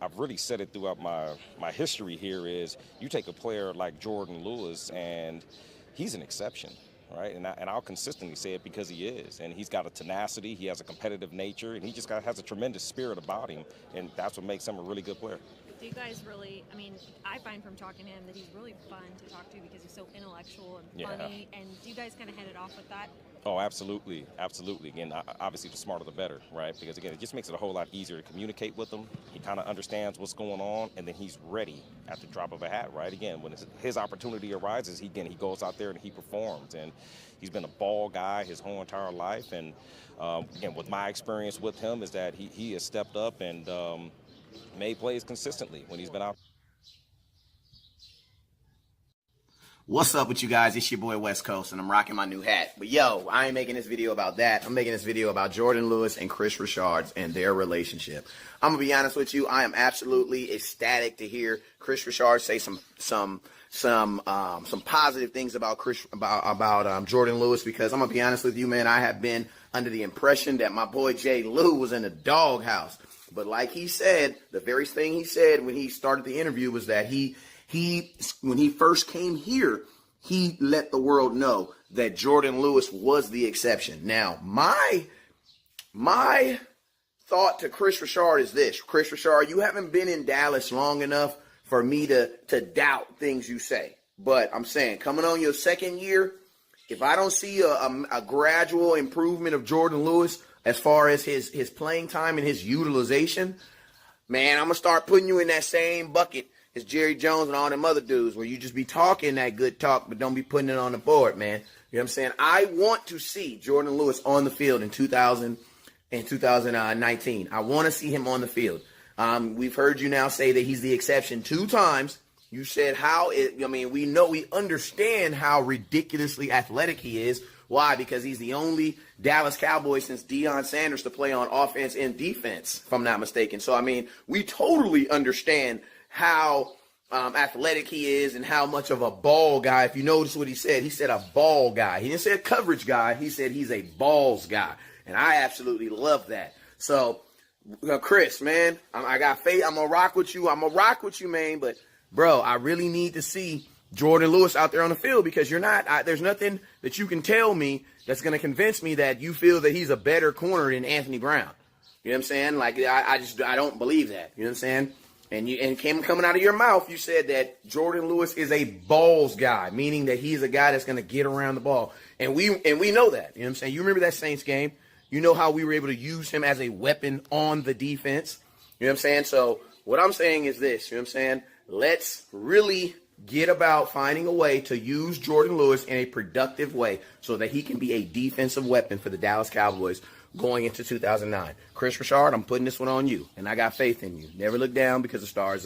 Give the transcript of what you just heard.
I've really said it throughout my history here is you take a player like Jordan Lewis, and he's an exception, right? And I'll consistently say it because he is. And he's got a tenacity, he has a competitive nature, and he just has a tremendous spirit about him, and that's what makes him a really good player. Do you guys really, I mean, I find from talking to him that he's really fun to talk to because he's so intellectual and funny, and do you guys kind of hit it off with that? Oh, absolutely, absolutely. Again, obviously, the smarter the better, right? Because again, it just makes it a whole lot easier to communicate with him. He kind of understands what's going on, and then he's ready at the drop of a hat, right? Again, when his opportunity arises, he goes out there and he performs. And he's been a ball guy his whole entire life. And again, with my experience with him is that he has stepped up and made plays consistently when he's been out. What's up with you guys? It's your boy West Coast, and I'm rocking my new hat. But yo, I ain't making this video about that. I'm making this video about Jordan Lewis and Chris Richards and their relationship. I'm gonna be honest with you. I am absolutely ecstatic to hear Chris Richards say some positive things about Jordan Lewis, because I'm gonna be honest with you, man. I have been under the impression that my boy Jay Lou was in the doghouse. But like he said, the very thing he said when he started the interview was that when he first came here, he let the world know that Jordan Lewis was the exception. Now, my thought to Chris Richard is this. Chris Richard, you haven't been in Dallas long enough for me to doubt things you say. But I'm saying, coming on your second year, if I don't see a gradual improvement of Jordan Lewis as far as his playing time and his utilization, man, I'm going to start putting you in that same bucket as Jerry Jones and all them other dudes, where you just be talking that good talk but don't be putting it on the board, man. You know what I'm saying? I want to see Jordan Lewis on the field in 2019. I want to see him on the field. We've heard you now say that he's the exception 2 times. You said we understand how ridiculously athletic he is. Why? Because he's the only Dallas Cowboy since Deion Sanders to play on offense and defense, if I'm not mistaken. So, I mean, we totally understand how athletic he is and how much of a ball guy. If you notice what he said a ball guy. He didn't say a coverage guy. He said he's a balls guy. And I absolutely love that. So, Chris, man, I got faith. I'm going to rock with you. I'm going to rock with you, man. But, bro, I really need to see Jordan Lewis out there on the field, because there's nothing that you can tell me that's going to convince me that you feel that he's a better corner than Anthony Brown. You know what I'm saying? Like, I don't believe that. You know what I'm saying? And coming out of your mouth, you said that Jordan Lewis is a balls guy, meaning that he's a guy that's going to get around the ball. And we know that. You know what I'm saying? You remember that Saints game? You know how we were able to use him as a weapon on the defense? You know what I'm saying? So what I'm saying is this. You know what I'm saying? Let's really get about finding a way to use Jordan Lewis in a productive way so that he can be a defensive weapon for the Dallas Cowboys going into 2009. Chris Richard, I'm putting this one on you, and I got faith in you. Never look down because the stars up.